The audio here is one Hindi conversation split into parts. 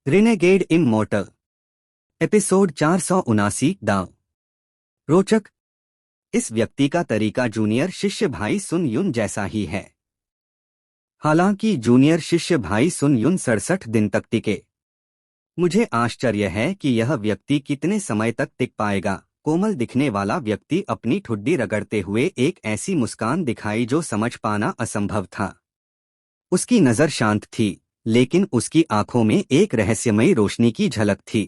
रिनेगेड इममॉर्टल एपिसोड 479 दांव। रोचक। इस व्यक्ति का तरीका जूनियर शिष्य भाई सुन युन जैसा ही है। हालांकि जूनियर शिष्य भाई सुन युन 67 दिन तक टिके। मुझे आश्चर्य है कि यह व्यक्ति कितने समय तक टिक पाएगा। कोमल दिखने वाला व्यक्ति अपनी ठुड्डी रगड़ते हुए एक ऐसी मुस्कान दिखाई जो समझ पाना असंभव था। उसकी नजर शांत थी, लेकिन उसकी आंखों में एक रहस्यमयी रोशनी की झलक थी।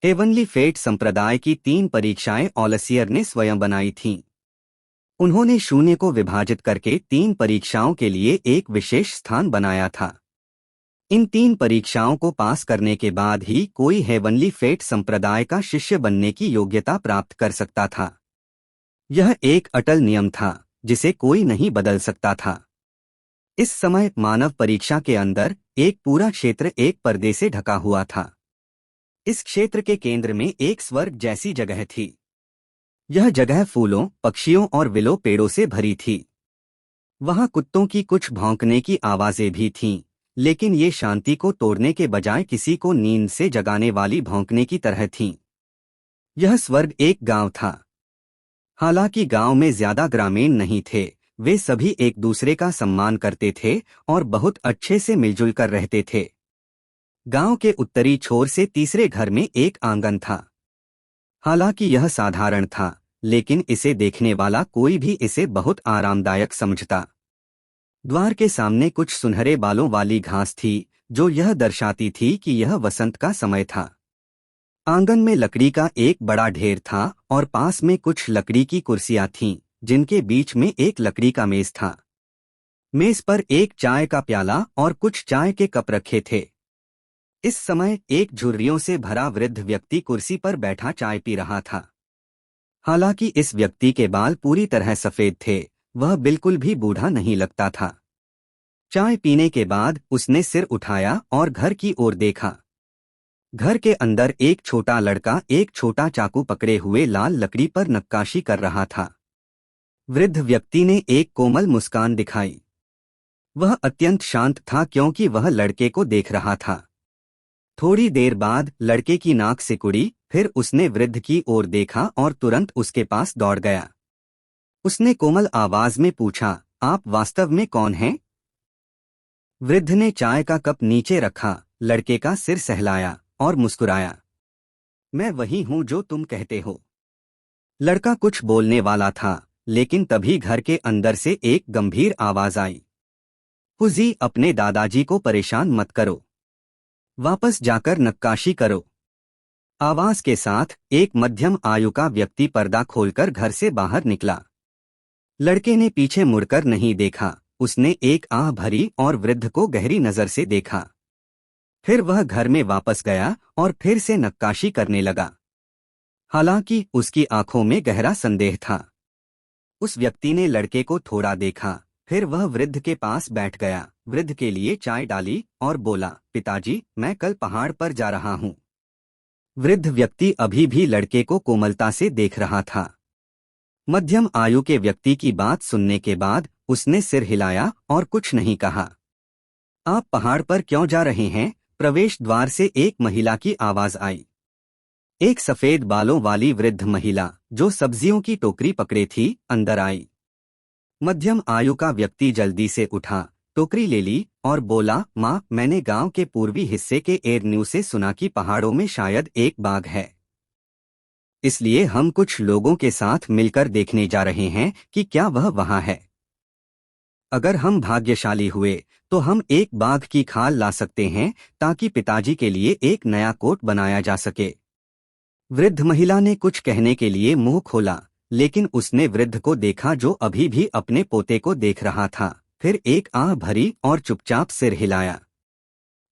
हेवनली फेट संप्रदाय की 3 परीक्षाएं ओलसियर ने स्वयं बनाई थीं। उन्होंने शून्य को विभाजित करके 3 परीक्षाओं के लिए एक विशेष स्थान बनाया था। इन 3 परीक्षाओं को पास करने के बाद ही कोई हेवनली फेट संप्रदाय का शिष्य बनने की योग्यता प्राप्त कर सकता था। यह एक अटल नियम था जिसे कोई नहीं बदल सकता था। इस समय मानव परीक्षा के अंदर एक पूरा क्षेत्र एक पर्दे से ढका हुआ था। इस क्षेत्र के केंद्र में एक स्वर्ग जैसी जगह थी। यह जगह फूलों, पक्षियों और विलो पेड़ों से भरी थी। वहां कुत्तों की कुछ भौंकने की आवाजें भी थीं, लेकिन ये शांति को तोड़ने के बजाय किसी को नींद से जगाने वाली भौंकने की तरह थीं। यह स्वर्ग एक गांव था। हालांकि गांव में ज्यादा ग्रामीण नहीं थे, वे सभी एक दूसरे का सम्मान करते थे और बहुत अच्छे से मिलजुल कर रहते थे। गांव के उत्तरी छोर से तीसरे घर में एक आंगन था। हालांकि यह साधारण था, लेकिन इसे देखने वाला कोई भी इसे बहुत आरामदायक समझता। द्वार के सामने कुछ सुनहरे बालों वाली घास थी, जो यह दर्शाती थी कि यह वसंत का समय था। आंगन में लकड़ी का एक बड़ा ढेर था और पास में कुछ लकड़ी की कुर्सियां थीं, जिनके बीच में एक लकड़ी का मेज था। मेज पर एक चाय का प्याला और कुछ चाय के कप रखे थे। इस समय एक झुर्रियों से भरा वृद्ध व्यक्ति कुर्सी पर बैठा चाय पी रहा था। हालांकि इस व्यक्ति के बाल पूरी तरह सफेद थे, वह बिल्कुल भी बूढ़ा नहीं लगता था। चाय पीने के बाद उसने सिर उठाया और घर की ओर देखा। घर के अंदर एक छोटा लड़का एक छोटा चाकू पकड़े हुए लाल लकड़ी पर नक्काशी कर रहा था। वृद्ध व्यक्ति ने एक कोमल मुस्कान दिखाई। वह अत्यंत शांत था क्योंकि वह लड़के को देख रहा था। थोड़ी देर बाद लड़के की नाक सिकुड़ी, फिर उसने वृद्ध की ओर देखा और तुरंत उसके पास दौड़ गया। उसने कोमल आवाज में पूछा, आप वास्तव में कौन हैं? वृद्ध ने चाय का कप नीचे रखा, लड़के का सिर सहलाया और मुस्कुराया। मैं वही हूं जो तुम कहते हो। लड़का कुछ बोलने वाला था, लेकिन तभी घर के अंदर से एक गंभीर आवाज आई। हुजी, अपने दादाजी को परेशान मत करो। वापस जाकर नक्काशी करो। आवाज के साथ एक मध्यम आयु का व्यक्ति पर्दा खोलकर घर से बाहर निकला। लड़के ने पीछे मुड़कर नहीं देखा, उसने एक आह भरी और वृद्ध को गहरी नजर से देखा। फिर वह घर में वापस गया और फिर से नक्काशी करने लगा। हालांकि उसकी आंखों में गहरा संदेह था। उस व्यक्ति ने लड़के को थोड़ा देखा, फिर वह वृद्ध के पास बैठ गया, वृद्ध के लिए चाय डाली और बोला, पिताजी, मैं कल पहाड़ पर जा रहा हूँ। वृद्ध व्यक्ति अभी भी लड़के को कोमलता से देख रहा था। मध्यम आयु के व्यक्ति की बात सुनने के बाद उसने सिर हिलाया और कुछ नहीं कहा। आप पहाड़ पर क्यों जा रहे हैं? प्रवेश द्वार से एक महिला की आवाज आई। एक सफेद बालों वाली वृद्ध महिला, जो सब्जियों की टोकरी पकड़े थी, अंदर आई। मध्यम आयु का व्यक्ति जल्दी से उठा, टोकरी ले ली और बोला, माँ, मैंने गांव के पूर्वी हिस्से के एरन्यू से सुना कि पहाड़ों में शायद एक बाघ है। इसलिए हम कुछ लोगों के साथ मिलकर देखने जा रहे हैं कि क्या वह वहां है। अगर हम भाग्यशाली हुए तो हम एक बाघ की खाल ला सकते हैं ताकि पिताजी के लिए एक नया कोट बनाया जा सके। वृद्ध महिला ने कुछ कहने के लिए मुंह खोला, लेकिन उसने वृद्ध को देखा जो अभी भी अपने पोते को देख रहा था, फिर एक आह भरी और चुपचाप सिर हिलाया।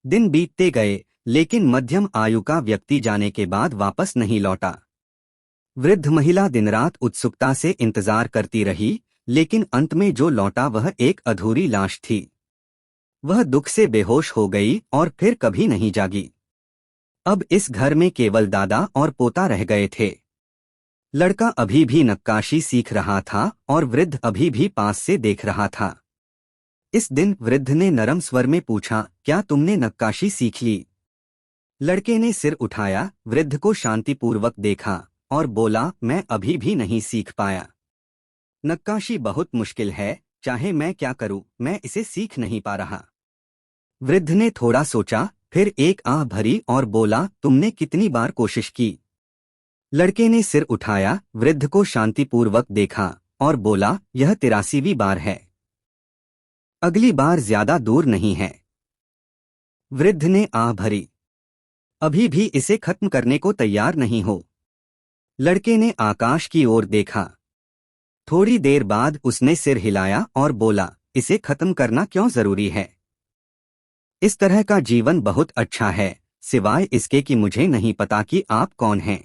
दिन बीतते गए, लेकिन मध्यम आयु का व्यक्ति जाने के बाद वापस नहीं लौटा। वृद्ध महिला दिन रात उत्सुकता से इंतजार करती रही, लेकिन अंत में जो लौटा वह एक अधूरी लाश थी। वह दुख से बेहोश हो गई और फिर कभी नहीं जागी। अब इस घर में केवल दादा और पोता रह गए थे। लड़का अभी भी नक्काशी सीख रहा था और वृद्ध अभी भी पास से देख रहा था। इस दिन वृद्ध ने नरम स्वर में पूछा, क्या तुमने नक्काशी सीख ली? लड़के ने सिर उठाया, वृद्ध को शांतिपूर्वक देखा और बोला, मैं अभी भी नहीं सीख पाया। नक्काशी बहुत मुश्किल है, चाहे मैं क्या करूं, मैं इसे सीख नहीं पा रहा। वृद्ध ने थोड़ा सोचा, फिर एक आह भरी और बोला, तुमने कितनी बार कोशिश की? लड़के ने सिर उठाया, वृद्ध को शांतिपूर्वक देखा और बोला, यह 83वीं बार है। अगली बार ज्यादा दूर नहीं है। वृद्ध ने आह भरी। अभी भी इसे खत्म करने को तैयार नहीं हो? लड़के ने आकाश की ओर देखा। थोड़ी देर बाद उसने सिर हिलाया और बोला, इसे खत्म करना क्यों जरूरी है? इस तरह का जीवन बहुत अच्छा है, सिवाय इसके कि मुझे नहीं पता कि आप कौन हैं।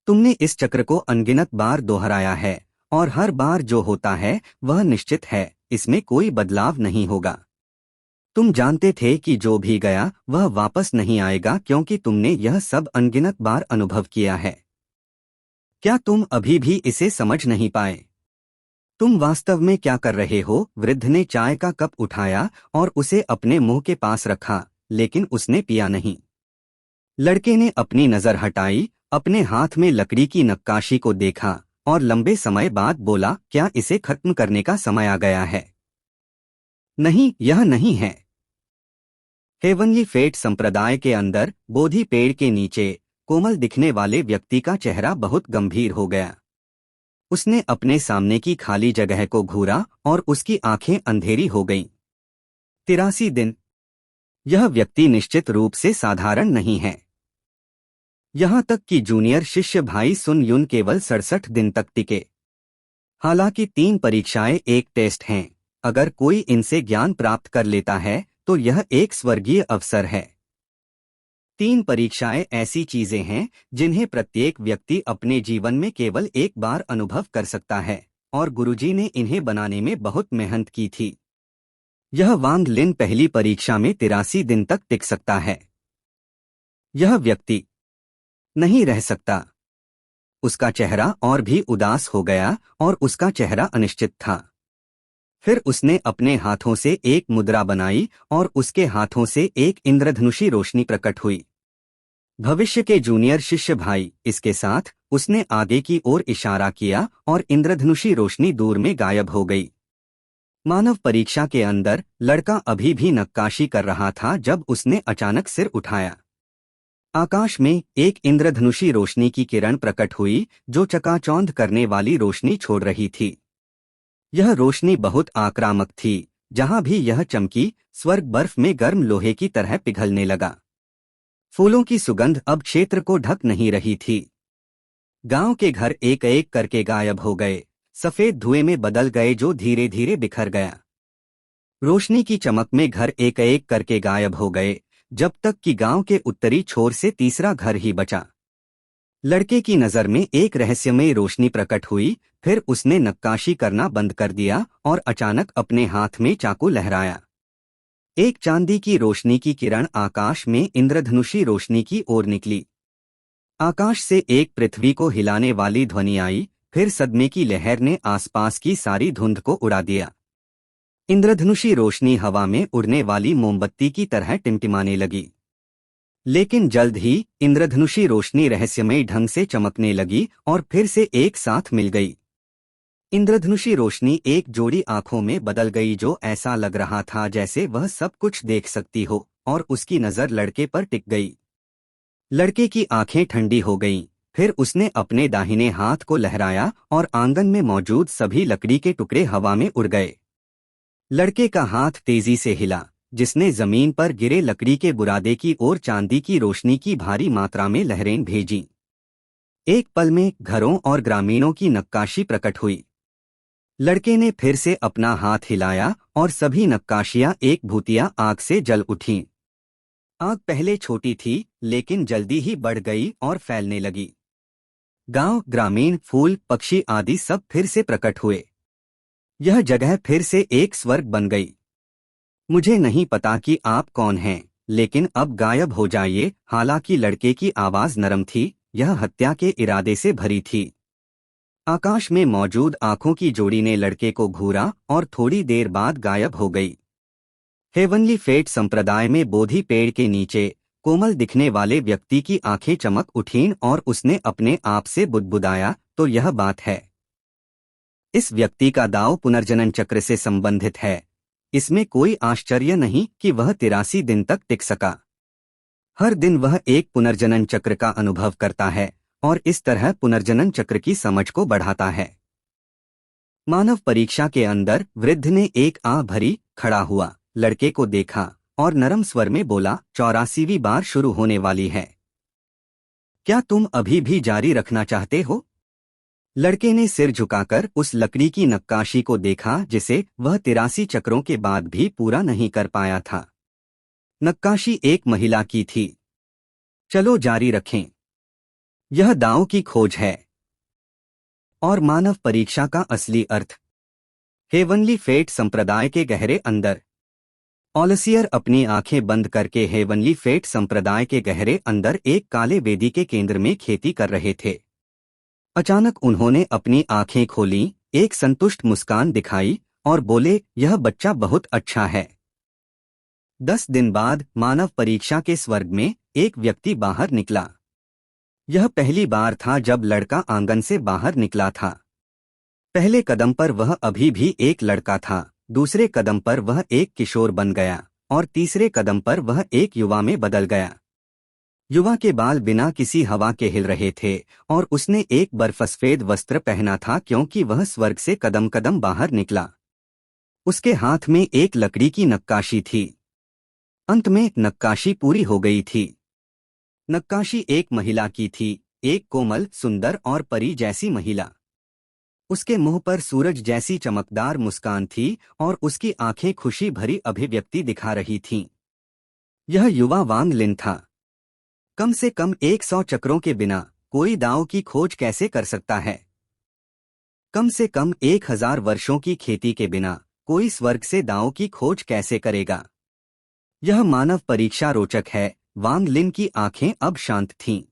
तुमने इस चक्र को अनगिनत बार दोहराया है और हर बार जो होता है वह निश्चित है, इसमें कोई बदलाव नहीं होगा। तुम जानते थे कि जो भी गया वह वापस नहीं आएगा क्योंकि तुमने यह सब अनगिनत बार अनुभव किया है। क्या तुम अभी भी इसे समझ नहीं पाए? तुम वास्तव में क्या कर रहे हो? वृद्ध ने चाय का कप उठाया और उसे अपने मुंह के पास रखा, लेकिन उसने पिया नहीं। लड़के ने अपनी नजर हटाई, अपने हाथ में लकड़ी की नक्काशी को देखा और लंबे समय बाद बोला, क्या इसे खत्म करने का समय आ गया है? नहीं, यह नहीं है। हेवनली फेट संप्रदाय के अंदर बोधि पेड़ के नीचे कोमल दिखने वाले व्यक्ति का चेहरा बहुत गंभीर हो गया। उसने अपने सामने की खाली जगह को घूरा और उसकी आंखें अंधेरी हो गईं। 83 दिन। यह व्यक्ति निश्चित रूप से साधारण नहीं है। यहां तक कि जूनियर शिष्य भाई सुन युन केवल 67 दिन तक टिके। हालांकि 3 परीक्षाएं एक टेस्ट हैं, अगर कोई इनसे ज्ञान प्राप्त कर लेता है तो यह एक स्वर्गीय अवसर है। 3 परीक्षाएं ऐसी चीजें हैं जिन्हें प्रत्येक व्यक्ति अपने जीवन में केवल एक बार अनुभव कर सकता है, और गुरुजी ने इन्हें बनाने में बहुत मेहनत की थी। यह वांग लिन पहली परीक्षा में 83 दिन तक टिक सकता है। यह व्यक्ति नहीं रह सकता। उसका चेहरा और भी उदास हो गया और उसका चेहरा अनिश्चित था। फिर उसने अपने हाथों से एक मुद्रा बनाई और उसके हाथों से एक इंद्रधनुषी रोशनी प्रकट हुई। भविष्य के जूनियर शिष्य भाई, इसके साथ उसने आगे की ओर इशारा किया और इंद्रधनुषी रोशनी दूर में गायब हो गई। मानव परीक्षा के अंदर लड़का अभी भी नक्काशी कर रहा था जब उसने अचानक सिर उठाया। आकाश में एक इंद्रधनुषी रोशनी की किरण प्रकट हुई जो चकाचौंध करने वाली रोशनी छोड़ रही थी। यह रोशनी बहुत आक्रामक थी। जहां भी यह चमकी, स्वर्ग बर्फ में गर्म लोहे की तरह पिघलने लगा। फूलों की सुगंध अब क्षेत्र को ढक नहीं रही थी। गांव के घर एक एक करके गायब हो गए, सफेद धुएं में बदल गए जो धीरे धीरे बिखर गया। रोशनी की चमक में घर एक एक करके गायब हो गए, जब तक कि गांव के उत्तरी छोर से तीसरा घर ही बचा। लड़के की नजर में एक रहस्यमय रोशनी प्रकट हुई, फिर उसने नक्काशी करना बंद कर दिया और अचानक अपने हाथ में चाकू लहराया। एक चांदी की रोशनी की किरण आकाश में इंद्रधनुषी रोशनी की ओर निकली। आकाश से एक पृथ्वी को हिलाने वाली ध्वनि आई, फिर सदमे की लहर ने आसपास की सारी धुंध को उड़ा दिया। इंद्रधनुषी रोशनी हवा में उड़ने वाली मोमबत्ती की तरह टिमटिमाने लगी। लेकिन जल्द ही इंद्रधनुषी रोशनी रहस्यमय ढंग से चमकने लगी और फिर से एक साथ मिल गई। इंद्रधनुषी रोशनी एक जोड़ी आंखों में बदल गई जो ऐसा लग रहा था जैसे वह सब कुछ देख सकती हो, और उसकी नजर लड़के पर टिक गई। लड़के की आंखें ठंडी हो गईं, फिर उसने अपने दाहिने हाथ को लहराया और आंगन में मौजूद सभी लकड़ी के टुकड़े हवा में उड़ गए। लड़के का हाथ तेजी से हिला, जिसने जमीन पर गिरे लकड़ी के बुरादे की ओर चांदी की रोशनी की भारी मात्रा में लहरें भेजीं। एक पल में घरों और ग्रामीणों की नक्काशी प्रकट हुई। लड़के ने फिर से अपना हाथ हिलाया और सभी नक्काशियां एक भूतिया आग से जल उठीं। आग पहले छोटी थी, लेकिन जल्दी ही बढ़ गई और फैलने लगी। गांव, ग्रामीण, फूल, पक्षी आदि सब फिर से प्रकट हुए। यह जगह फिर से एक स्वर्ग बन गई। मुझे नहीं पता कि आप कौन हैं, लेकिन अब गायब हो जाइए। हालांकि लड़के की आवाज नरम थी, यह हत्या के इरादे से भरी थी। आकाश में मौजूद आंखों की जोड़ी ने लड़के को घूरा और थोड़ी देर बाद गायब हो गई। हेवनली फेट संप्रदाय में बोधि पेड़ के नीचे कोमल दिखने वाले व्यक्ति की आंखें चमक उठीं और उसने अपने आप से बुदबुदाया, तो यह बात है। इस व्यक्ति का दांव पुनर्जनन चक्र से संबंधित है। इसमें कोई आश्चर्य नहीं कि वह 83 दिन तक टिक सका। हर दिन वह एक पुनर्जनन चक्र का अनुभव करता है और इस तरह पुनर्जनन चक्र की समझ को बढ़ाता है। मानव परीक्षा के अंदर वृद्ध ने एक आह भरी खड़ा हुआ लड़के को देखा और नरम स्वर में बोला, 84वीं बार शुरू होने वाली है। क्या तुम अभी भी जारी रखना चाहते हो? लड़के ने सिर झुकाकर उस लकड़ी की नक्काशी को देखा जिसे वह 83 चक्रों के बाद भी पूरा नहीं कर पाया था। नक्काशी एक महिला की थी। चलो जारी रखें। यह दांव की खोज है और मानव परीक्षा का असली अर्थ। हेवनली फेट संप्रदाय के गहरे अंदर। ओलसियर अपनी आंखें बंद करके हेवनली फेट संप्रदाय के गहरे अंदर एक काले वेदी के केंद्र में खेती कर रहे थे। अचानक उन्होंने अपनी आंखें खोलीं, एक संतुष्ट मुस्कान दिखाई और बोले, यह बच्चा बहुत अच्छा है। 10 दिन बाद मानव परीक्षा के स्वर्ग में एक व्यक्ति बाहर निकला। यह पहली बार था जब लड़का आंगन से बाहर निकला था। पहले कदम पर वह अभी भी एक लड़का था, दूसरे कदम पर वह एक किशोर बन गया और तीसरे कदम पर वह एक युवा में बदल गया। युवा के बाल बिना किसी हवा के हिल रहे थे और उसने एक बर्फसफेद वस्त्र पहना था क्योंकि वह स्वर्ग से कदम कदम बाहर निकला। उसके हाथ में एक लकड़ी की नक्काशी थी। अंत में नक्काशी पूरी हो गई थी। नक्काशी एक महिला की थी, एक कोमल, सुंदर और परी जैसी महिला। उसके मुंह पर सूरज जैसी चमकदार मुस्कान थी और उसकी आंखें खुशी भरी अभिव्यक्ति दिखा रही थीं। यह युवा वांग लिन था। कम से कम 100 चक्रों के बिना कोई दांव की खोज कैसे कर सकता है? कम से कम 1000 वर्षों की खेती के बिना कोई स्वर्ग से दांव की खोज कैसे करेगा? यह मानव परीक्षा रोचक है। वांग लिन की आंखें अब शांत थीं।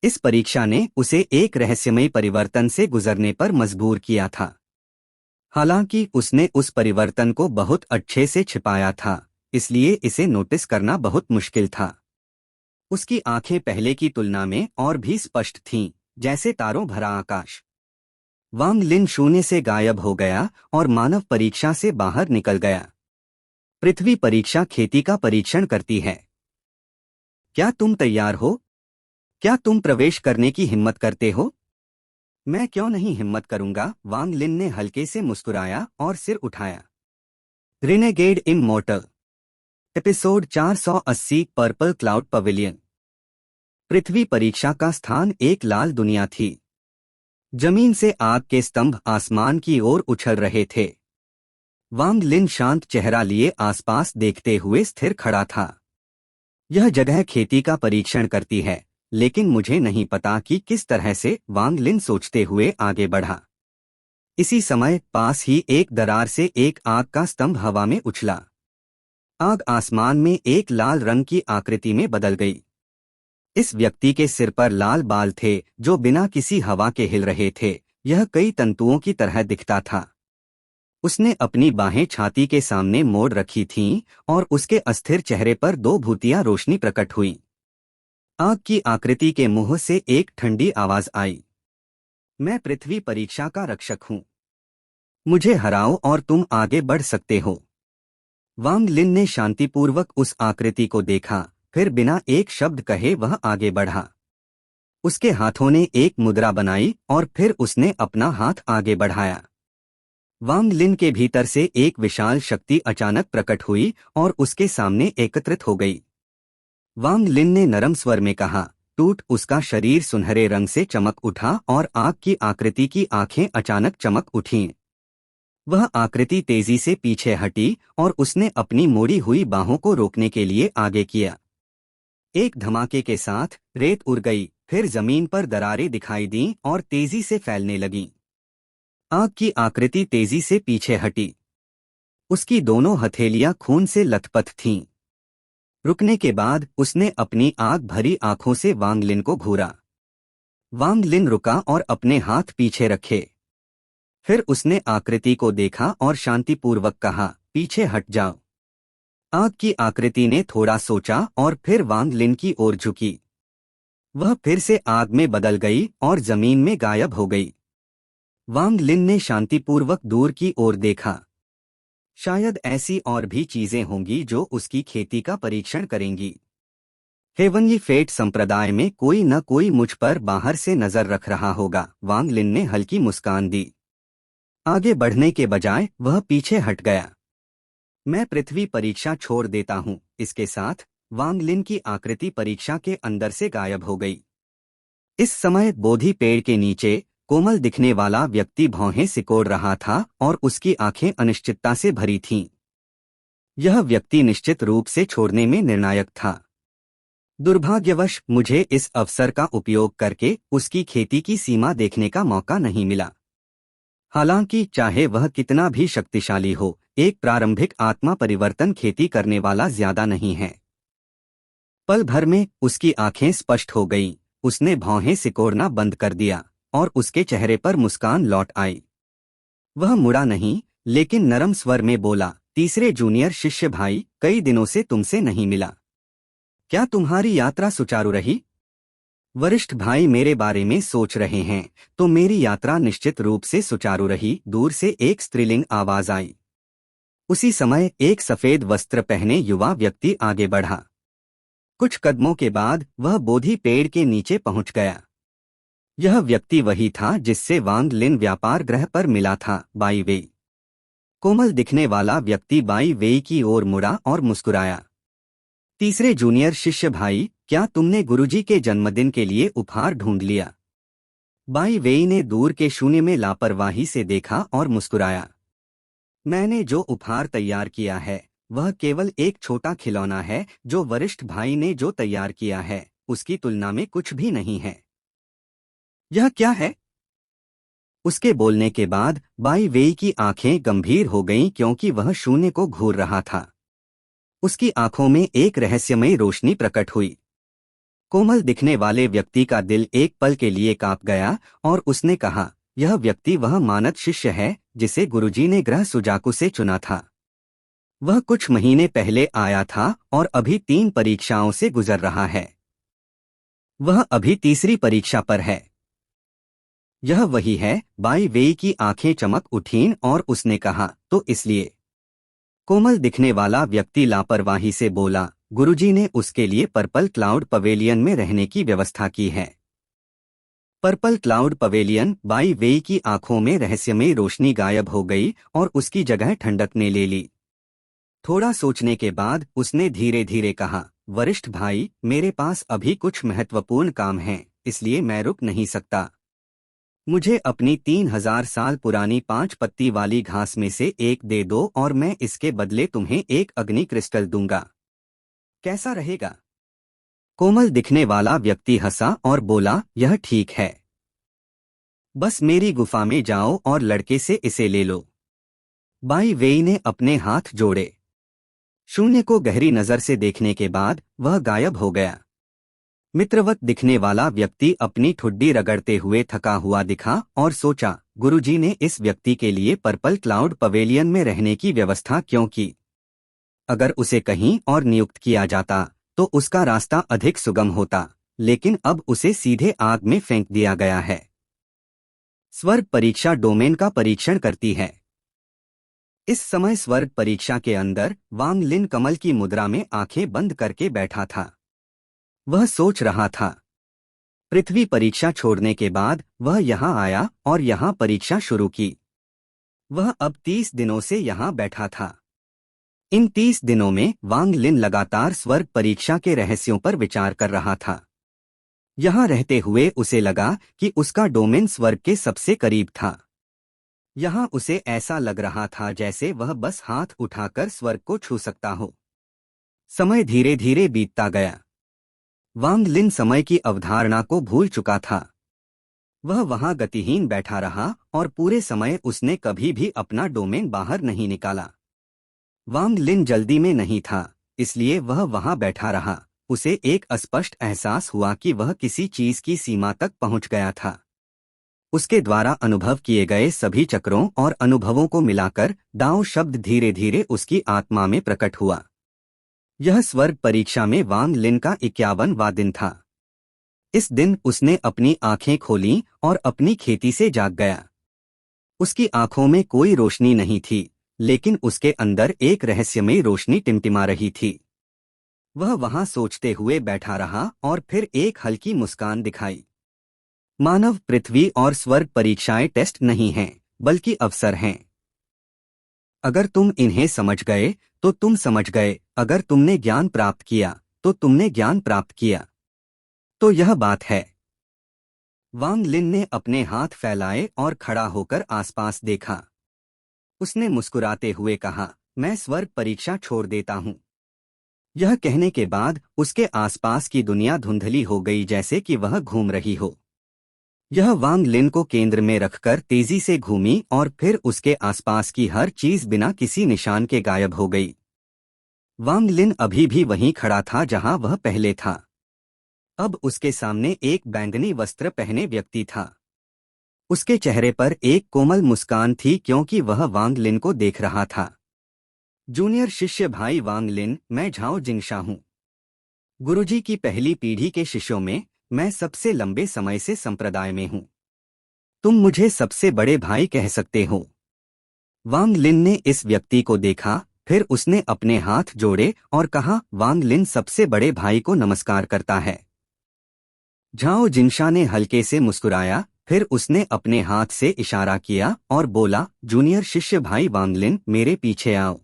इस परीक्षा ने उसे एक रहस्यमयी परिवर्तन से गुजरने पर मजबूर किया था। हालांकि उसने उस परिवर्तन को बहुत अच्छे से छिपाया था, इसलिए इसे नोटिस करना बहुत मुश्किल था। उसकी आंखें पहले की तुलना में और भी स्पष्ट थीं, जैसे तारों भरा आकाश। वांग लिन शून्य से गायब हो गया और मानव परीक्षा से बाहर निकल गया। पृथ्वी परीक्षा खेती का परीक्षण करती है। क्या तुम तैयार हो? क्या तुम प्रवेश करने की हिम्मत करते हो? मैं क्यों नहीं हिम्मत करूंगा, वांग लिन ने हल्के से मुस्कुराया और सिर उठाया। रिनेगेड इममॉर्टल एपिसोड 480 पर्पल क्लाउड पवेलियन। पृथ्वी परीक्षा का स्थान एक लाल दुनिया थी। जमीन से आग के स्तंभ आसमान की ओर उछल रहे थे। वांग लिन शांत चेहरा लिए आसपास देखते हुए स्थिर खड़ा था। यह जगह खेती का परीक्षण करती है, लेकिन मुझे नहीं पता कि किस तरह से, वांग लिन सोचते हुए आगे बढ़ा। इसी समय पास ही एक दरार से एक आग का स्तंभ हवा में उछला। आग आसमान में एक लाल रंग की आकृति में बदल गई। इस व्यक्ति के सिर पर लाल बाल थे जो बिना किसी हवा के हिल रहे थे। यह कई तंतुओं की तरह दिखता था। उसने अपनी बाहें छाती के सामने मोड़ रखी थीं और उसके अस्थिर चेहरे पर 2 भूतियां रोशनी प्रकट हुईं। आग की आकृति के मुंह से एक ठंडी आवाज आई, मैं पृथ्वी परीक्षा का रक्षक हूं। मुझे हराओ और तुम आगे बढ़ सकते हो। वांग लिन ने शांतिपूर्वक उस आकृति को देखा, फिर बिना एक शब्द कहे वह आगे बढ़ा। उसके हाथों ने एक मुद्रा बनाई और फिर उसने अपना हाथ आगे बढ़ाया। वांग लिन के भीतर से एक विशाल शक्ति अचानक प्रकट हुई और उसके सामने एकत्रित हो गई। वांग लिन ने नरम स्वर में कहा, टूट। उसका शरीर सुनहरे रंग से चमक उठा और आग की आकृति की आंखें अचानक चमक उठीं। वह आकृति तेजी से पीछे हटी और उसने अपनी मोड़ी हुई बाहों को रोकने के लिए आगे किया। एक धमाके के साथ रेत उड़ गई, फिर जमीन पर दरारें दिखाई दीं और तेजी से फैलने लगीं। आग की आकृति तेजी से पीछे हटी। उसकी दोनों हथेलियां खून से लथपथ थीं। रुकने के बाद उसने अपनी आग भरी आंखों से वांग लिन को घूरा। वांग लिन रुका और अपने हाथ पीछे रखे। फिर उसने आकृति को देखा और शांतिपूर्वक कहा, पीछे हट जाओ। आग की आकृति ने थोड़ा सोचा और फिर वांग लिन की ओर झुकी। वह फिर से आग में बदल गई और जमीन में गायब हो गई। वांग लिन ने शांतिपूर्वक दूर की ओर देखा। शायद ऐसी और भी चीजें होंगी जो उसकी खेती का परीक्षण करेंगी। हेवनली फेट संप्रदाय में कोई न कोई मुझ पर बाहर से नजर रख रहा होगा। वांग लिन ने हल्की मुस्कान दी। आगे बढ़ने के बजाय वह पीछे हट गया। मैं पृथ्वी परीक्षा छोड़ देता हूँ। इसके साथ वांग लिन की आकृति परीक्षा के अंदर से गायब हो गई। इस समय बोधि पेड़ के नीचे कोमल दिखने वाला व्यक्ति भौहें सिकोड़ रहा था और उसकी आंखें अनिश्चितता से भरी थीं। यह व्यक्ति निश्चित रूप से छोड़ने में निर्णायक था। दुर्भाग्यवश मुझे इस अवसर का उपयोग करके उसकी खेती की सीमा देखने का मौका नहीं मिला। हालांकि चाहे वह कितना भी शक्तिशाली हो, एक प्रारंभिक आत्मा परिवर्तन खेती करने वाला ज्यादा नहीं है। पल भर में उसकी आंखें स्पष्ट हो गईं। उसने भौहें सिकोड़ना बंद कर दिया और उसके चेहरे पर मुस्कान लौट आई। वह मुड़ा नहीं, लेकिन नरम स्वर में बोला, तीसरे जूनियर शिष्य भाई, कई दिनों से तुमसे नहीं मिला। क्या तुम्हारी यात्रा सुचारू रही? वरिष्ठ भाई मेरे बारे में सोच रहे हैं तो मेरी यात्रा निश्चित रूप से सुचारू रही। दूर से एक स्त्रीलिंग आवाज आई। उसी समय एक सफेद वस्त्र पहने युवा व्यक्ति आगे बढ़ा। कुछ कदमों के बाद वह बोधि पेड़ के नीचे पहुंच गया। यह व्यक्ति वही था जिससे वांग लिन व्यापार गृह पर मिला था, बाई वेई। कोमल दिखने वाला व्यक्ति बाई वेई की ओर मुड़ा और मुस्कुराया। तीसरे जूनियर शिष्य भाई, क्या तुमने गुरुजी के जन्मदिन के लिए उपहार ढूंढ लिया? बाई वेई ने दूर के शून्य में लापरवाही से देखा और मुस्कुराया। मैंने जो उपहार तैयार किया है वह केवल एक छोटा खिलौना है। जो वरिष्ठ भाई ने जो तैयार किया है उसकी तुलना में कुछ भी नहीं है। यह क्या है? उसके बोलने के बाद बाई वेई की आंखें गंभीर हो गईं क्योंकि वह शून्य को घूर रहा था। उसकी आंखों में एक रहस्यमयी रोशनी प्रकट हुई। कोमल दिखने वाले व्यक्ति का दिल एक पल के लिए कांप गया और उसने कहा, यह व्यक्ति वह मानद शिष्य है जिसे गुरुजी ने गृह सुजाकू से चुना था। वह कुछ महीने पहले आया था और अभी 3 परीक्षाओं से गुजर रहा है। वह अभी तीसरी परीक्षा पर है। यह वही है। बाई वेई की आंखें चमक उठीं और उसने कहा, तो इसलिए? कोमल दिखने वाला व्यक्ति लापरवाही से बोला, गुरुजी ने उसके लिए पर्पल क्लाउड पवेलियन में रहने की व्यवस्था की है। Purple cloud pavilion. बाई वेई की आंखों में रहस्यमयी रोशनी गायब हो गई और उसकी जगह ठंडक ने ले ली। थोड़ा सोचने के बाद उसने धीरे धीरे कहा, वरिष्ठ भाई, मेरे पास अभी कुछ महत्वपूर्ण काम हैं, इसलिए मैं रुक नहीं सकता। मुझे अपनी 3000 साल पुरानी 5 पत्ती वाली घास में से एक दे दो और मैं इसके बदले तुम्हें एक अग्नि क्रिस्टल दूंगा। कैसा रहेगा? कोमल दिखने वाला व्यक्ति हंसा और बोला, यह ठीक है। बस मेरी गुफा में जाओ और लड़के से इसे ले लो। बाई वेई ने अपने हाथ जोड़े। शून्य को गहरी नजर से देखने के बाद वह गायब हो गया। मित्रवत दिखने वाला व्यक्ति अपनी ठुड्डी रगड़ते हुए थका हुआ दिखा और सोचा, गुरुजी ने इस व्यक्ति के लिए पर्पल क्लाउड पवेलियन में रहने की व्यवस्था क्यों की? अगर उसे कहीं और नियुक्त किया जाता तो उसका रास्ता अधिक सुगम होता, लेकिन अब उसे सीधे आग में फेंक दिया गया है। स्वर्ग परीक्षा डोमेन का परीक्षण करती है। इस समय स्वर्ग परीक्षा के अंदर वांग लिन कमल की मुद्रा में आंखें बंद करके बैठा था। वह सोच रहा था। पृथ्वी परीक्षा छोड़ने के बाद वह यहाँ आया और यहाँ परीक्षा शुरू की। वह अब 30 दिनों से यहाँ बैठा था। इन 30 दिनों में वांग लिन लगातार स्वर्ग परीक्षा के रहस्यों पर विचार कर रहा था। यहाँ रहते हुए उसे लगा कि उसका डोमेन स्वर्ग के सबसे करीब था। यहाँ उसे ऐसा लग रहा था जैसे वह बस हाथ उठाकर स्वर्ग को छू सकता हो। समय धीरे धीरे बीतता गया। वांग लिन समय की अवधारणा को भूल चुका था। वह वहां गतिहीन बैठा रहा और पूरे समय उसने कभी भी अपना डोमेन बाहर नहीं निकाला। वांग लिन जल्दी में नहीं था, इसलिए वह वहां बैठा रहा। उसे एक अस्पष्ट एहसास हुआ कि वह किसी चीज की सीमा तक पहुंच गया था। उसके द्वारा अनुभव किए गए सभी चक्रों और अनुभवों को मिलाकर दाओ शब्द धीरे धीरे उसकी आत्मा में प्रकट हुआ। यह स्वर्ग परीक्षा में वांग लिन का 51वां दिन था। इस दिन उसने अपनी आंखें खोलीं और अपनी खेती से जाग गया। उसकी आंखों में कोई रोशनी नहीं थी, लेकिन उसके अंदर एक रहस्यमयी रोशनी टिमटिमा रही थी। वह वहां सोचते हुए बैठा रहा और फिर एक हल्की मुस्कान दिखाई। मानव, पृथ्वी और स्वर्ग परीक्षाएं टेस्ट नहीं हैं, बल्कि अवसर हैं। अगर तुम इन्हें समझ गए तो तुम समझ गए, अगर तुमने ज्ञान प्राप्त किया तो तुमने ज्ञान प्राप्त किया। तो यह बात है। वांग लिन ने अपने हाथ फैलाए और खड़ा होकर आसपास देखा। उसने मुस्कुराते हुए कहा, मैं स्वर्ग परीक्षा छोड़ देता हूँ। यह कहने के बाद उसके आसपास की दुनिया धुंधली हो गई, जैसे कि वह घूम रही हो। यह वांग लिन को केंद्र में रखकर तेजी से घूमी और फिर उसके आसपास की हर चीज बिना किसी निशान के गायब हो गई। वांग लिन अभी भी वहीं खड़ा था जहां वह पहले था। अब उसके सामने एक बैंगनी वस्त्र पहने व्यक्ति था। उसके चेहरे पर एक कोमल मुस्कान थी, क्योंकि वह वांग लिन को देख रहा था। जूनियर शिष्य भाई वांग लिन, मैं झाओ जिंगशा हूँ। गुरुजी की पहली पीढ़ी के शिष्यों में मैं सबसे लंबे समय से संप्रदाय में हूँ। तुम मुझे सबसे बड़े भाई कह सकते हो। वांग लिन ने इस व्यक्ति को देखा, फिर उसने अपने हाथ जोड़े और कहा, वांग लिन सबसे बड़े भाई को नमस्कार करता है। झाओ जिनशा ने हल्के से मुस्कुराया, फिर उसने अपने हाथ से इशारा किया और बोला, जूनियर शिष्य भाई वांग लिन, मेरे पीछे आओ।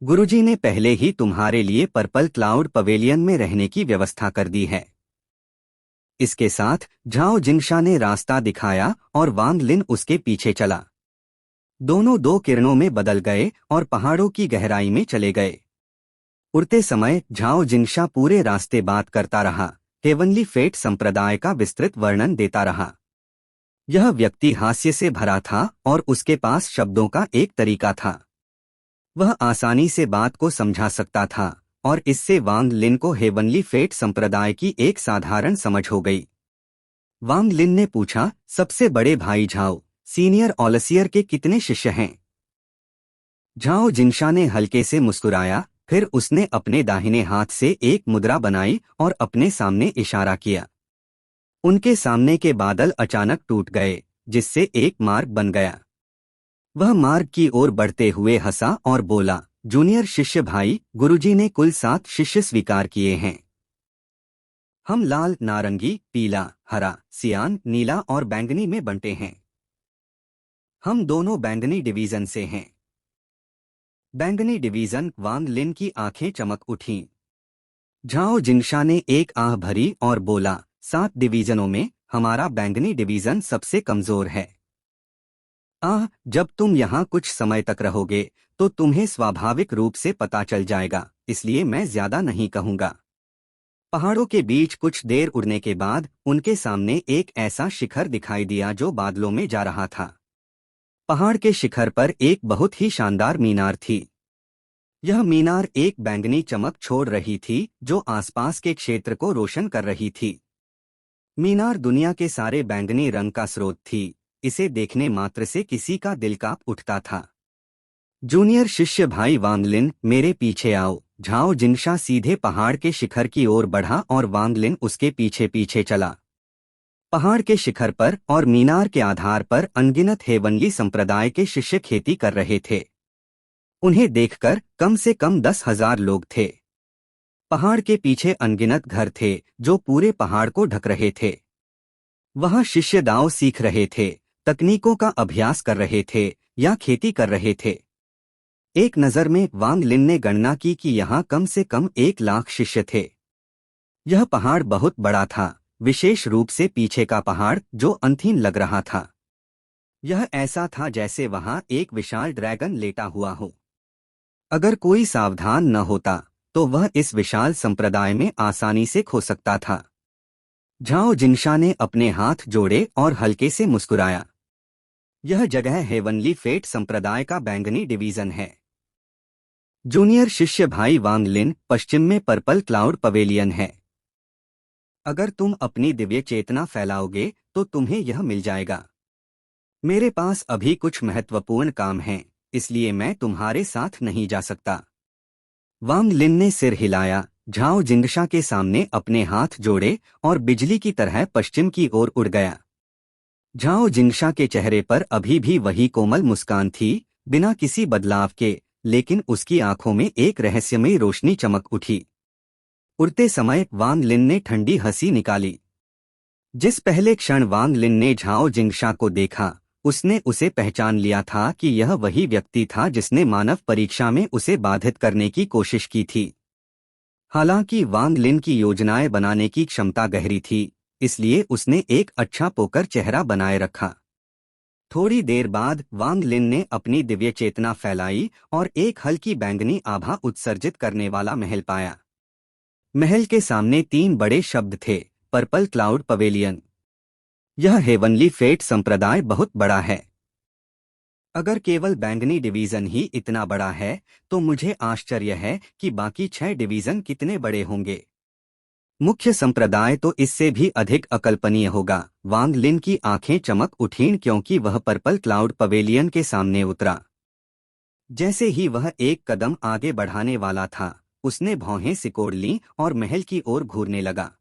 गुरुजी ने पहले ही तुम्हारे लिए पर्पल क्लाउड पवेलियन में रहने की व्यवस्था कर दी है। इसके साथ झाओ जिनशा ने रास्ता दिखाया और वांग लिन उसके पीछे चला। दोनों दो किरणों में बदल गए और पहाड़ों की गहराई में चले गए। उड़ते समय झाओ जिनशा पूरे रास्ते बात करता रहा, हेवनली फेट संप्रदाय का विस्तृत वर्णन देता रहा। यह व्यक्ति हास्य से भरा था और उसके पास शब्दों का एक तरीका था। वह आसानी से बात को समझा सकता था और इससे वांग लिन को हेवनली फेट संप्रदाय की एक साधारण समझ हो गई। वांग लिन ने पूछा, सबसे बड़े भाई झाओ, सीनियर ओलसियर के कितने शिष्य हैं? झाओ जिनशा ने हल्के से मुस्कुराया, फिर उसने अपने दाहिने हाथ से एक मुद्रा बनाई और अपने सामने इशारा किया। उनके सामने के बादल अचानक टूट गए, जिससे एक मार्ग बन गया। वह मार्ग की ओर बढ़ते हुए हंसा और बोला, जूनियर शिष्य भाई, गुरुजी ने कुल 7 शिष्य स्वीकार किए हैं। हम लाल, नारंगी, पीला, हरा, सियान, नीला और बैंगनी में बंटे हैं। हम दोनों बैंगनी डिवीजन से हैं। बैंगनी डिवीजन। वांग लिन की आंखें चमक उठीं। झाओ जिनशा ने एक आह भरी और बोला, 7 डिवीजनों में हमारा बैंगनी डिवीजन सबसे कमजोर है। जब तुम यहाँ कुछ समय तक रहोगे तो तुम्हें स्वाभाविक रूप से पता चल जाएगा, इसलिए मैं ज्यादा नहीं कहूँगा। पहाड़ों के बीच कुछ देर उड़ने के बाद उनके सामने एक ऐसा शिखर दिखाई दिया जो बादलों में जा रहा था। पहाड़ के शिखर पर एक बहुत ही शानदार मीनार थी। यह मीनार एक बैंगनी चमक छोड़ रही थी जो आसपास के क्षेत्र को रोशन कर रही थी। मीनार दुनिया के सारे बैंगनी रंग का स्रोत थी। इसे देखने मात्र से किसी का दिल कांप उठता था। जूनियर शिष्य भाई वांग लिन, मेरे पीछे आओ। झाओ जिनशा सीधे पहाड़ के शिखर की ओर बढ़ा और वांग लिन उसके पीछे पीछे चला। पहाड़ के शिखर पर और मीनार के आधार पर अनगिनत हेवनली संप्रदाय के शिष्य खेती कर रहे थे। उन्हें देखकर कम से कम 10,000 लोग थे। पहाड़ के पीछे अनगिनत घर थे जो पूरे पहाड़ को ढक रहे थे। वहां शिष्य दांव सीख रहे थे, तकनीकों का अभ्यास कर रहे थे या खेती कर रहे थे। एक नज़र में वांग लिन ने गणना की कि यहाँ कम से कम 1 लाख शिष्य थे। यह पहाड़ बहुत बड़ा था, विशेष रूप से पीछे का पहाड़ जो अनथीन लग रहा था। यह ऐसा था जैसे वहां एक विशाल ड्रैगन लेटा हुआ हो। अगर कोई सावधान न होता तो वह इस विशाल संप्रदाय में आसानी से खो सकता था। झाओ जिनशा ने अपने हाथ जोड़े और हल्के से मुस्कुराया। यह जगह हेवनली फेट संप्रदाय का बैंगनी डिवीजन है। जूनियर शिष्य भाई वांग लिन, पश्चिम में पर्पल क्लाउड पवेलियन है। अगर तुम अपनी दिव्य चेतना फैलाओगे तो तुम्हें यह मिल जाएगा। मेरे पास अभी कुछ महत्वपूर्ण काम हैं, इसलिए मैं तुम्हारे साथ नहीं जा सकता। वांग लिन ने सिर हिलाया, झाओ जिंगशा के सामने अपने हाथ जोड़े और बिजली की तरह पश्चिम की ओर उड़ गया। झाओ जिंगशा के चेहरे पर अभी भी वही कोमल मुस्कान थी, बिना किसी बदलाव के, लेकिन उसकी आंखों में एक रहस्यमयी रोशनी चमक उठी। उड़ते समय वांग लिन ने ठंडी हंसी निकाली। जिस पहले क्षण वांग लिन ने झाओ जिंगशा को देखा, उसने उसे पहचान लिया था कि यह वही व्यक्ति था जिसने मानव परीक्षा में उसे बाधित करने की कोशिश की थी। हालांकि वांग लिन की योजनाएं बनाने की क्षमता गहरी थी, इसलिए उसने एक अच्छा पोकर चेहरा बनाए रखा। थोड़ी देर बाद वांग लिन ने अपनी दिव्य चेतना फैलाई और एक हल्की बैंगनी आभा उत्सर्जित करने वाला महल पाया। महल के सामने 3 बड़े शब्द थे, पर्पल क्लाउड पवेलियन। यह हेवनली फेट संप्रदाय बहुत बड़ा है। अगर केवल बैंगनी डिवीजन ही इतना बड़ा है, तो मुझे आश्चर्य है कि बाकी 6 डिवीजन कितने बड़े होंगे। मुख्य संप्रदाय तो इससे भी अधिक अकल्पनीय होगा। वांग लिन की आंखें चमक उठीं क्योंकि वह पर्पल क्लाउड पवेलियन के सामने उतरा। जैसे ही वह एक कदम आगे बढ़ाने वाला था, उसने भौहें सिकोड़ लीं और महल की ओर घूरने लगा।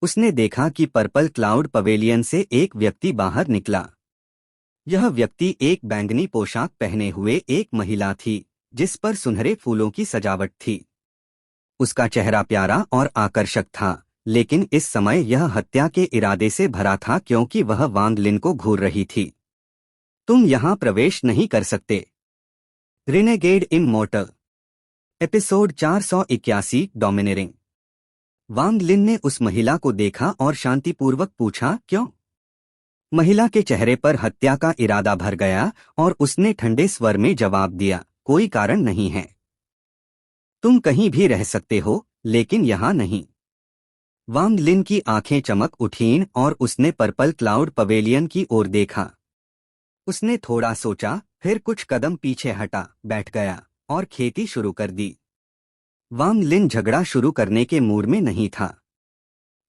उसने देखा कि पर्पल क्लाउड पवेलियन से एक व्यक्ति बाहर निकला। यह व्यक्ति एक बैंगनी पोशाक पहने हुए एक महिला थी, जिस पर सुनहरे फूलों की सजावट थी। उसका चेहरा प्यारा और आकर्षक था, लेकिन इस समय यह हत्या के इरादे से भरा था क्योंकि वह वांग लिन को घूर रही थी। तुम यहाँ प्रवेश नहीं कर सकते। रिनेगेड इममॉर्टल एपिसोड 481 डोमिनेरिंग। वांग लिन ने उस महिला को देखा और शांतिपूर्वक पूछा, क्यों? महिला के चेहरे पर हत्या का इरादा भर गया और उसने ठंडे स्वर में जवाब दिया, कोई कारण नहीं है। तुम कहीं भी रह सकते हो, लेकिन यहाँ नहीं। वांग लिन की आंखें चमक उठीं और उसने पर्पल क्लाउड पवेलियन की ओर देखा। उसने थोड़ा सोचा, फिर कुछ कदम पीछे हटा, बैठ गया और खेती शुरू कर दी। वांग लिन झगड़ा शुरू करने के मूड में नहीं था।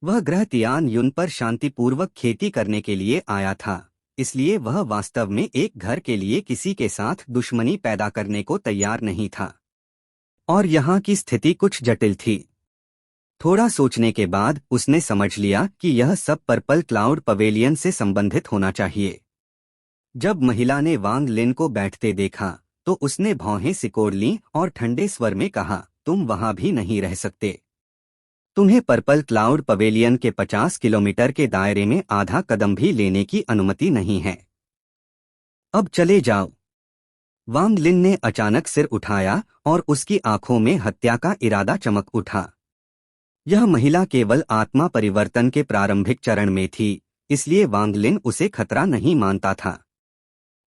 वह ग्रह तियान युन पर शांतिपूर्वक खेती करने के लिए आया था, इसलिए वह वास्तव में एक घर के लिए किसी के साथ दुश्मनी पैदा करने को तैयार नहीं था। और यहाँ की स्थिति कुछ जटिल थी। थोड़ा सोचने के बाद उसने समझ लिया कि यह सब पर्पल क्लाउड पवेलियन से संबंधित होना चाहिए। जब महिला ने वांग लिन को बैठते देखा, तो उसने भौहें सिकोड़ लीं और ठंडे स्वर में कहा, तुम वहां भी नहीं रह सकते। तुम्हें पर्पल क्लाउड पवेलियन के 50 किलोमीटर के दायरे में आधा कदम भी लेने की अनुमति नहीं है। अब चले जाओ। वांग लिन ने अचानक सिर उठाया और उसकी आंखों में हत्या का इरादा चमक उठा। यह महिला केवल आत्मा परिवर्तन के प्रारंभिक चरण में थी, इसलिए वांग लिन उसे खतरा नहीं मानता था।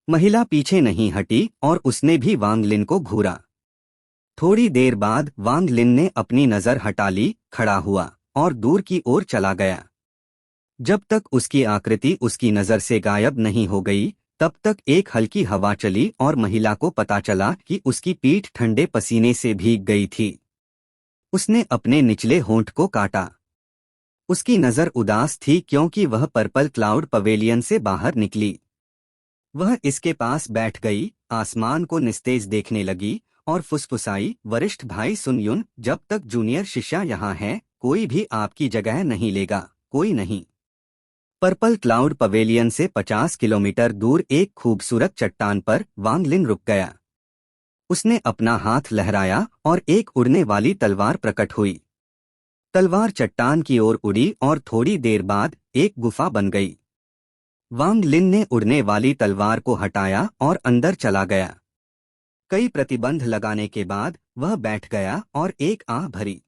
महिला पीछे नहीं हटी और उसने भी वांग लिन को घूरा। थोड़ी देर बाद वांग लिन ने अपनी नजर हटा ली, खड़ा हुआ और दूर की ओर चला गया। जब तक उसकी आकृति उसकी नजर से गायब नहीं हो गई, तब तक एक हल्की हवा चली और महिला को पता चला कि उसकी पीठ ठंडे पसीने से भीग गई थी। उसने अपने निचले होंठ को काटा। उसकी नजर उदास थी क्योंकि वह पर्पल क्लाउड पवेलियन से बाहर निकली। वह इसके पास बैठ गई, आसमान को निस्तेज देखने लगी और फुसफुसाई, वरिष्ठ भाई सुन युन, जब तक जूनियर शिष्या यहाँ है, कोई भी आपकी जगह नहीं लेगा, कोई नहीं। पर्पल क्लाउड पवेलियन से 50 किलोमीटर दूर एक खूबसूरत चट्टान पर वांग लिन रुक गया। उसने अपना हाथ लहराया और एक उड़ने वाली तलवार प्रकट हुई। तलवार चट्टान की ओर उड़ी और थोड़ी देर बाद एक गुफा बन गई। वांग लिन ने उड़ने वाली तलवार को हटाया और अंदर चला गया। कई प्रतिबंध लगाने के बाद वह बैठ गया और एक आह भरी।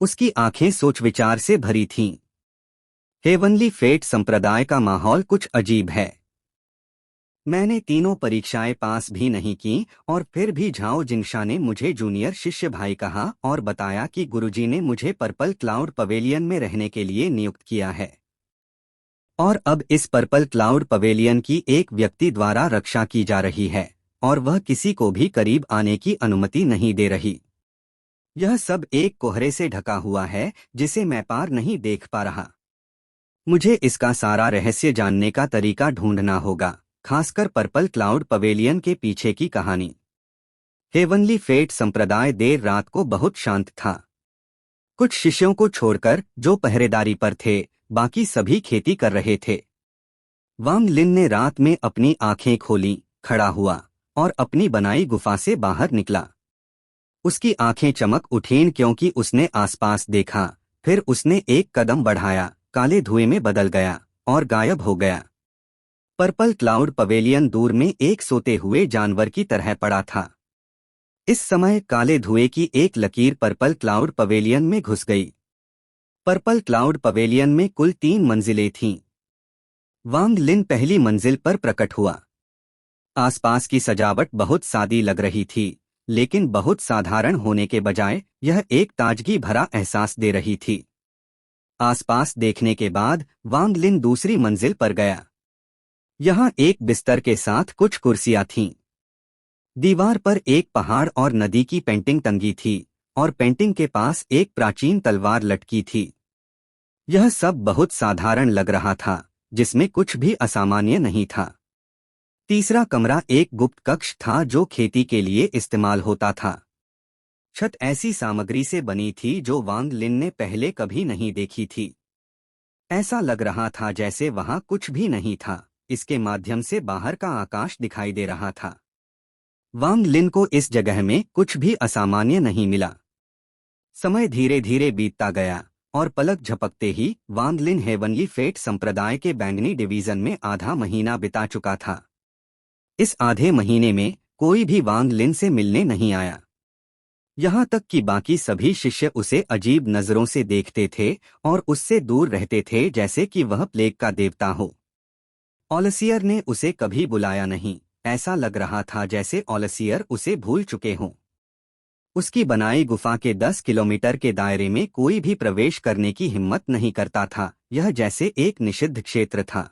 उसकी आंखें सोच विचार से भरी थीं। हेवनली फेट संप्रदाय का माहौल कुछ अजीब है। मैंने तीनों परीक्षाएं पास भी नहीं की और फिर भी झाओ जिंगशा ने मुझे जूनियर शिष्य भाई कहा और बताया कि गुरुजी ने मुझे पर्पल क्लाउड पवेलियन में रहने के लिए नियुक्त किया है। और अब इस पर्पल क्लाउड पवेलियन की एक व्यक्ति द्वारा रक्षा की जा रही है और वह किसी को भी करीब आने की अनुमति नहीं दे रही। यह सब एक कोहरे से ढका हुआ है जिसे मैं पार नहीं देख पा रहा। मुझे इसका सारा रहस्य जानने का तरीका ढूंढना होगा, खासकर पर्पल क्लाउड पवेलियन के पीछे की कहानी। हेवनली फेट संप्रदाय देर रात को बहुत शांत था। कुछ शिष्यों को छोड़कर जो पहरेदारी पर थे, बाकी सभी खेती कर रहे थे। वांग लिन ने रात में अपनी आंखें खोलीं, खड़ा हुआ और अपनी बनाई गुफा से बाहर निकला। उसकी आंखें चमक उठीं क्योंकि उसने आसपास देखा। फिर उसने एक कदम बढ़ाया, काले धुएं में बदल गया और गायब हो गया। पर्पल क्लाउड पवेलियन दूर में एक सोते हुए जानवर की तरह पड़ा था। इस समय काले धुएं की एक लकीर पर्पल क्लाउड पवेलियन में घुस गई। पर्पल क्लाउड पवेलियन में कुल 3 मंजिलें थीं। वांग लिन पहली मंजिल पर प्रकट हुआ। आसपास की सजावट बहुत सादी लग रही थी, लेकिन बहुत साधारण होने के बजाय यह एक ताजगी भरा एहसास दे रही थी। आसपास देखने के बाद वांग लिन दूसरी मंजिल पर गया। यहाँ एक बिस्तर के साथ कुछ कुर्सियां थीं। दीवार पर एक पहाड़ और नदी की पेंटिंग टंगी थी और पेंटिंग के पास एक प्राचीन तलवार लटकी थी। यह सब बहुत साधारण लग रहा था, जिसमें कुछ भी असामान्य नहीं था। तीसरा कमरा एक गुप्त कक्ष था जो खेती के लिए इस्तेमाल होता था। छत ऐसी सामग्री से बनी थी जो वांग लिन ने पहले कभी नहीं देखी थी। ऐसा लग रहा था जैसे वहां कुछ भी नहीं था। इसके माध्यम से बाहर का आकाश दिखाई दे रहा था। वांग लिन को इस जगह में कुछ भी असामान्य नहीं मिला। समय धीरे धीरे बीतता गया और पलक झपकते ही वांग लिन हेवनली फेट संप्रदाय के बैंगनी डिवीजन में आधा महीना बिता चुका था। इस आधे महीने में कोई भी वांग लिन से मिलने नहीं आया। यहाँ तक कि बाकी सभी शिष्य उसे अजीब नजरों से देखते थे और उससे दूर रहते थे, जैसे कि वह प्लेग का देवता हो। ओलसियर ने उसे कभी बुलाया नहीं। ऐसा लग रहा था जैसे ओलसियर उसे भूल चुके हों। उसकी बनाई गुफा के 10 किलोमीटर के दायरे में कोई भी प्रवेश करने की हिम्मत नहीं करता था। यह जैसे एक निषिद्ध क्षेत्र था।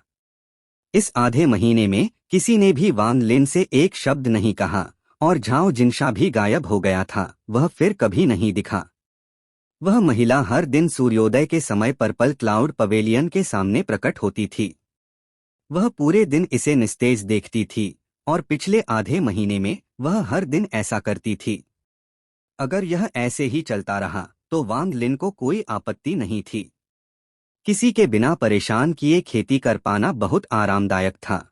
इस आधे महीने में किसी ने भी वांग लिन से एक शब्द नहीं कहा और झाओ जिनशा भी गायब हो गया था। वह फिर कभी नहीं दिखा। वह महिला हर दिन सूर्योदय के समय पर्पल क्लाउड पवेलियन के सामने प्रकट होती थी। वह पूरे दिन इसे निस्तेज देखती थी और पिछले आधे महीने में वह हर दिन ऐसा करती थी। अगर यह ऐसे ही चलता रहा तो वांग लिन को कोई आपत्ति नहीं थी। किसी के बिना परेशान किए खेती कर पाना बहुत आरामदायक था।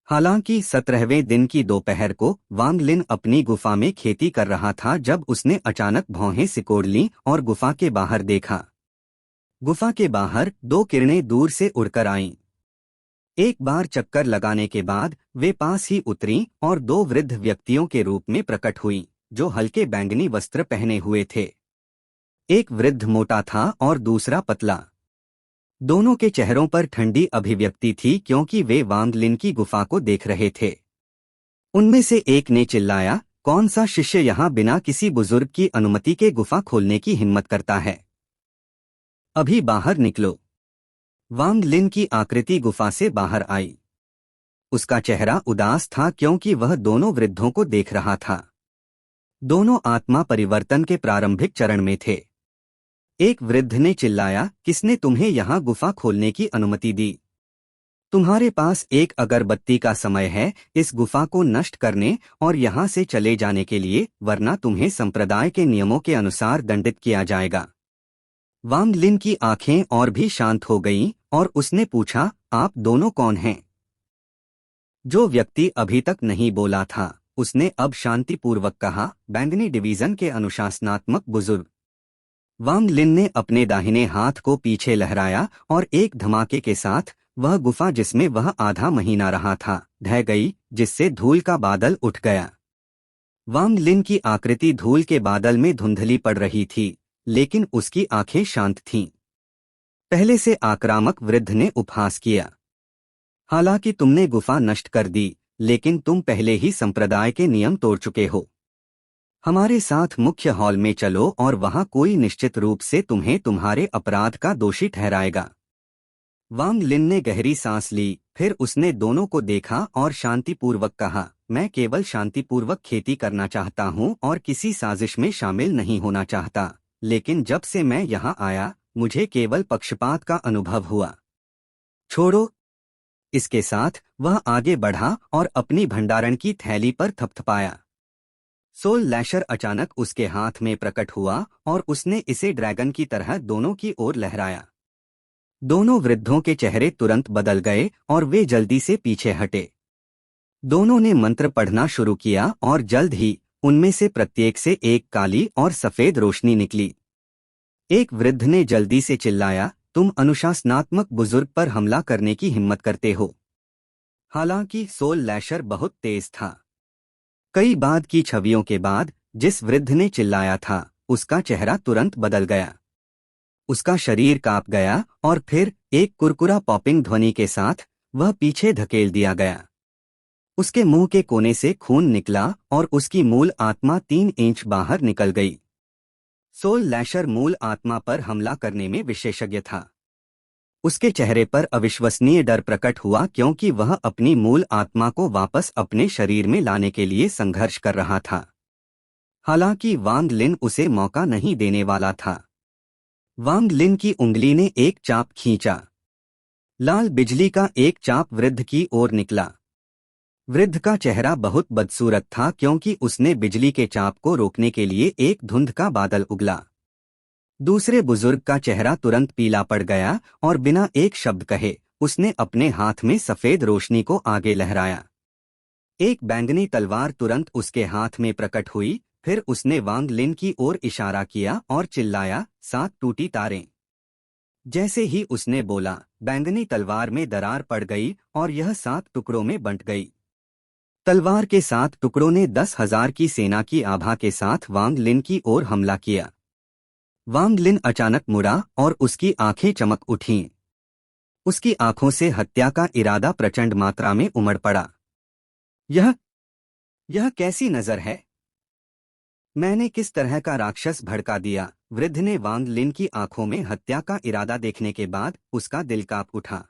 हालांकि 17वें दिन की दोपहर को वांग लिन अपनी गुफा में खेती कर रहा था जब उसने अचानक भौहें सिकोड़ लीं और गुफा के बाहर देखा। गुफा के बाहर 2 किरणें दूर से उड़कर आईं। एक बार चक्कर लगाने के बाद वे पास ही उतरीं और 2 वृद्ध व्यक्तियों के रूप में प्रकट हुईं, जो हल्के बैंगनी वस्त्र पहने हुए थे। एक वृद्ध मोटा था और दूसरा पतला। दोनों के चेहरों पर ठंडी अभिव्यक्ति थी क्योंकि वे वांग लिन की गुफा को देख रहे थे। उनमें से एक ने चिल्लाया, कौन सा शिष्य यहाँ बिना किसी बुजुर्ग की अनुमति के गुफा खोलने की हिम्मत करता है? अभी बाहर निकलो। वांग लिन की आकृति गुफा से बाहर आई। उसका चेहरा उदास था क्योंकि वह दोनों वृद्धों को देख रहा था। दोनों आत्मा परिवर्तन के प्रारंभिक चरण में थे। एक वृद्ध ने चिल्लाया, किसने तुम्हें यहाँ गुफा खोलने की अनुमति दी? तुम्हारे पास एक अगरबत्ती का समय है इस गुफा को नष्ट करने और यहाँ से चले जाने के लिए, वरना तुम्हें संप्रदाय के नियमों के अनुसार दंडित किया जाएगा। वांग लिन की आंखें और भी शांत हो गईं और उसने पूछा, आप दोनों कौन हैं? जो व्यक्ति अभी तक नहीं बोला था उसने अब शांतिपूर्वक कहा, बैंगनी डिवीजन के अनुशासनात्मक बुजुर्ग। वांग लिन ने अपने दाहिने हाथ को पीछे लहराया और एक धमाके के साथ वह गुफा जिसमें वह आधा महीना रहा था ढह गई, जिससे धूल का बादल उठ गया। वांग लिन की आकृति धूल के बादल में धुंधली पड़ रही थी, लेकिन उसकी आंखें शांत थीं। पहले से आक्रामक वृद्ध ने उपहास किया, हालांकि तुमने गुफा नष्ट कर दी, लेकिन तुम पहले ही संप्रदाय के नियम तोड़ चुके हो। हमारे साथ मुख्य हॉल में चलो और वहां कोई निश्चित रूप से तुम्हें तुम्हारे अपराध का दोषी ठहराएगा। वांग लिन ने गहरी सांस ली, फिर उसने दोनों को देखा और शांतिपूर्वक कहा, मैं केवल शांतिपूर्वक खेती करना चाहता हूं और किसी साजिश में शामिल नहीं होना चाहता, लेकिन जब से मैं यहाँ आया मुझे केवल पक्षपात का अनुभव हुआ। छोड़ो। इसके साथ वह आगे बढ़ा और अपनी भंडारण की थैली पर थपथपाया। सोल लैशर अचानक उसके हाथ में प्रकट हुआ और उसने इसे ड्रैगन की तरह दोनों की ओर लहराया। दोनों वृद्धों के चेहरे तुरंत बदल गए और वे जल्दी से पीछे हटे। दोनों ने मंत्र पढ़ना शुरू किया और जल्द ही उनमें से प्रत्येक से एक काली और सफेद रोशनी निकली। एक वृद्ध ने जल्दी से चिल्लाया, तुम अनुशासनात्मक बुजुर्ग पर हमला करने की हिम्मत करते हो। हालांकि सोल लैशर बहुत तेज था। कई बाद की छवियों के बाद जिस वृद्ध ने चिल्लाया था उसका चेहरा तुरंत बदल गया। उसका शरीर कांप गया और फिर एक कुरकुरा पॉपिंग ध्वनि के साथ वह पीछे धकेल दिया गया। उसके मुंह के कोने से खून निकला और उसकी मूल आत्मा 3 इंच बाहर निकल गई। सोल लैशर मूल आत्मा पर हमला करने में विशेषज्ञ था। उसके चेहरे पर अविश्वसनीय डर प्रकट हुआ क्योंकि वह अपनी मूल आत्मा को वापस अपने शरीर में लाने के लिए संघर्ष कर रहा था। हालांकि वांग लिन उसे मौका नहीं देने वाला था। वांग लिन की उंगली ने एक चाप खींचा। लाल बिजली का एक चाप वृद्ध की ओर निकला। वृद्ध का चेहरा बहुत बदसूरत था क्योंकि उसने बिजली के चाप को रोकने के लिए एक धुंध का बादल उगला। दूसरे बुजुर्ग का चेहरा तुरंत पीला पड़ गया और बिना एक शब्द कहे उसने अपने हाथ में सफेद रोशनी को आगे लहराया। एक बैंगनी तलवार तुरंत उसके हाथ में प्रकट हुई। फिर उसने वांग लिन की ओर इशारा किया और चिल्लाया, 7 टूटी तारें। जैसे ही उसने बोला, बैंगनी तलवार में दरार पड़ गई और यह 7 टुकड़ों में बंट गई। तलवार के 7 टुकड़ों ने 10,000 की सेना की आभा के साथ वांग लिन की ओर हमला किया। वांग लिन अचानक मुड़ा और उसकी आंखें चमक उठीं। उसकी आंखों से हत्या का इरादा प्रचंड मात्रा में उमड़ पड़ा। यह कैसी नजर है? मैंने किस तरह का राक्षस भड़का दिया? वृद्ध ने वांग लिन की आंखों में हत्या का इरादा देखने के बाद उसका दिल कांप उठा।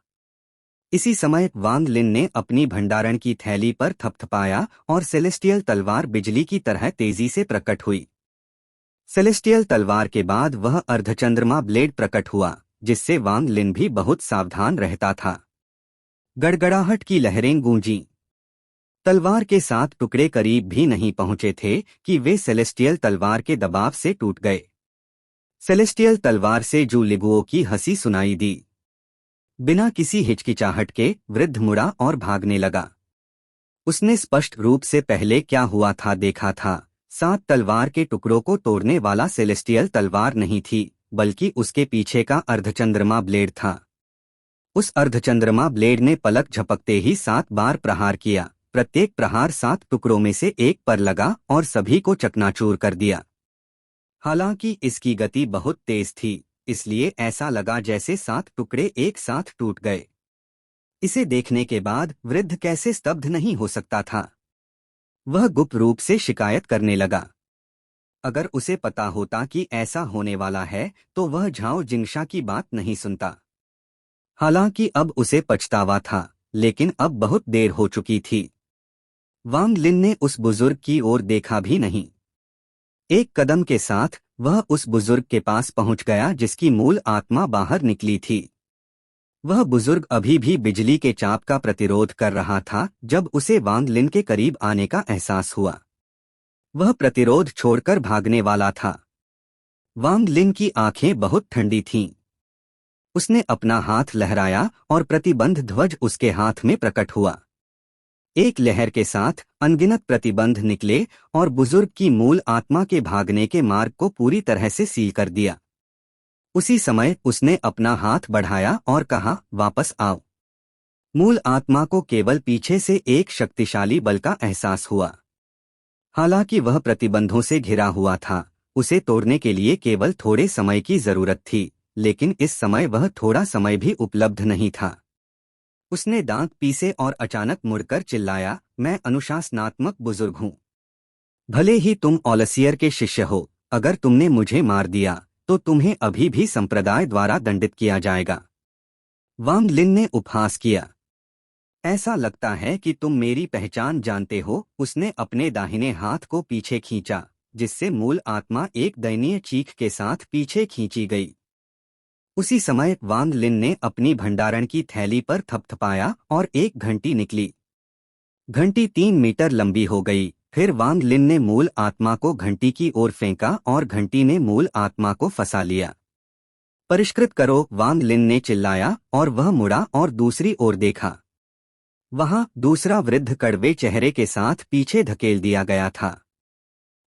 इसी समय वांग लिन ने अपनी भंडारण की थैली पर थपथपाया और सेलेस्टियल तलवार बिजली की तरह तेजी से प्रकट हुई। सेलेस्टियल तलवार के बाद वह अर्धचंद्रमा ब्लेड प्रकट हुआ, जिससे वांग लिन भी बहुत सावधान रहता था। गड़गड़ाहट की लहरें गूंजीं। तलवार के 7 टुकड़े करीब भी नहीं पहुंचे थे कि वे सेलेस्टियल तलवार के दबाव से टूट गए। सेलेस्टियल तलवार से जू लिगुओ की हंसी सुनाई दी। बिना किसी हिचकिचाहट के वृद्ध मुड़ा और भागने लगा। उसने स्पष्ट रूप से पहले क्या हुआ था देखा था। 7 तलवार के टुकड़ों को तोड़ने वाला सेलेस्टियल तलवार नहीं थी, बल्कि उसके पीछे का अर्धचंद्रमा ब्लेड था। उस अर्धचंद्रमा ब्लेड ने पलक झपकते ही 7 बार प्रहार किया। प्रत्येक प्रहार 7 टुकड़ों में से एक पर लगा और सभी को चकनाचूर कर दिया। हालांकि इसकी गति बहुत तेज थी, इसलिए ऐसा लगा जैसे 7 टुकड़े एक साथ टूट गए। इसे देखने के बाद वृद्ध कैसे स्तब्ध नहीं हो सकता था। वह गुप्त रूप से शिकायत करने लगा। अगर उसे पता होता कि ऐसा होने वाला है तो वह झाओ जिंगशा की बात नहीं सुनता। हालांकि अब उसे पछतावा था, लेकिन अब बहुत देर हो चुकी थी। वांग लिन ने उस बुजुर्ग की ओर देखा भी नहीं। एक कदम के साथ वह उस बुजुर्ग के पास पहुंच गया जिसकी मूल आत्मा बाहर निकली थी। वह बुजुर्ग अभी भी बिजली के चाप का प्रतिरोध कर रहा था जब उसे वांग लिन के करीब आने का एहसास हुआ। वह प्रतिरोध छोड़कर भागने वाला था। वांग लिन की आंखें बहुत ठंडी थीं। उसने अपना हाथ लहराया और प्रतिबंध ध्वज उसके हाथ में प्रकट हुआ। एक लहर के साथ अनगिनत प्रतिबंध निकले और बुजुर्ग की मूल आत्मा के भागने के मार्ग को पूरी तरह से सील कर दिया। उसी समय उसने अपना हाथ बढ़ाया और कहा, वापस आओ। मूल आत्मा को केवल पीछे से एक शक्तिशाली बल का एहसास हुआ। हालांकि वह प्रतिबंधों से घिरा हुआ था, उसे तोड़ने के लिए केवल थोड़े समय की जरूरत थी, लेकिन इस समय वह थोड़ा समय भी उपलब्ध नहीं था। उसने दांत पीसे और अचानक मुड़कर चिल्लाया, मैं अनुशासनात्मक बुजुर्ग हूँ। भले ही तुम ओलसियर के शिष्य हो, अगर तुमने मुझे मार दिया तो तुम्हें अभी भी संप्रदाय द्वारा दंडित किया जाएगा। वांग लिन ने उपहास किया। ऐसा लगता है कि तुम मेरी पहचान जानते हो। उसने अपने दाहिने हाथ को पीछे खींचा, जिससे मूल आत्मा एक दयनीय चीख के साथ पीछे खींची गई। उसी समय वांग लिन ने अपनी भंडारण की थैली पर थपथपाया और एक घंटी निकली। घंटी 3 मीटर लंबी हो गई फिर वांग लिन ने मूल आत्मा को घंटी की ओर फेंका और घंटी ने मूल आत्मा को फंसा लिया। परिष्कृत करो, वांग लिन ने चिल्लाया और वह मुड़ा और दूसरी ओर देखा। वहां दूसरा वृद्ध कड़वे चेहरे के साथ पीछे धकेल दिया गया था।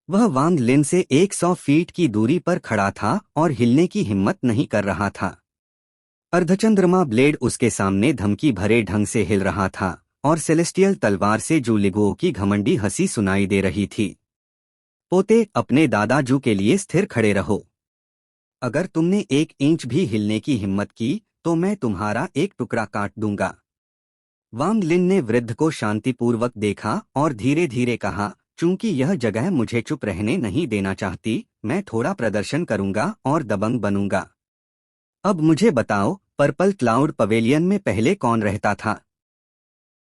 वह वांग लिन से 100 फीट की दूरी पर खड़ा था और हिलने की हिम्मत नहीं कर रहा था। अर्धचंद्रमा ब्लेड उसके सामने धमकी भरे ढंग से हिल रहा था और सेलेस्टियल तलवार से जू लिगुओ की घमंडी हंसी सुनाई दे रही थी। पोते, अपने दादाजू के लिए स्थिर खड़े रहो। अगर तुमने 1 इंच भी हिलने की हिम्मत की तो मैं तुम्हारा एक टुकड़ा काट दूंगा। वांग लिन ने वृद्ध को शांतिपूर्वक देखा और धीरे धीरे कहा, चूंकि यह जगह मुझे चुप रहने नहीं देना चाहती, मैं थोड़ा प्रदर्शन करूंगा और दबंग बनूंगा। अब मुझे बताओ, पर्पल क्लाउड पवेलियन में पहले कौन रहता था?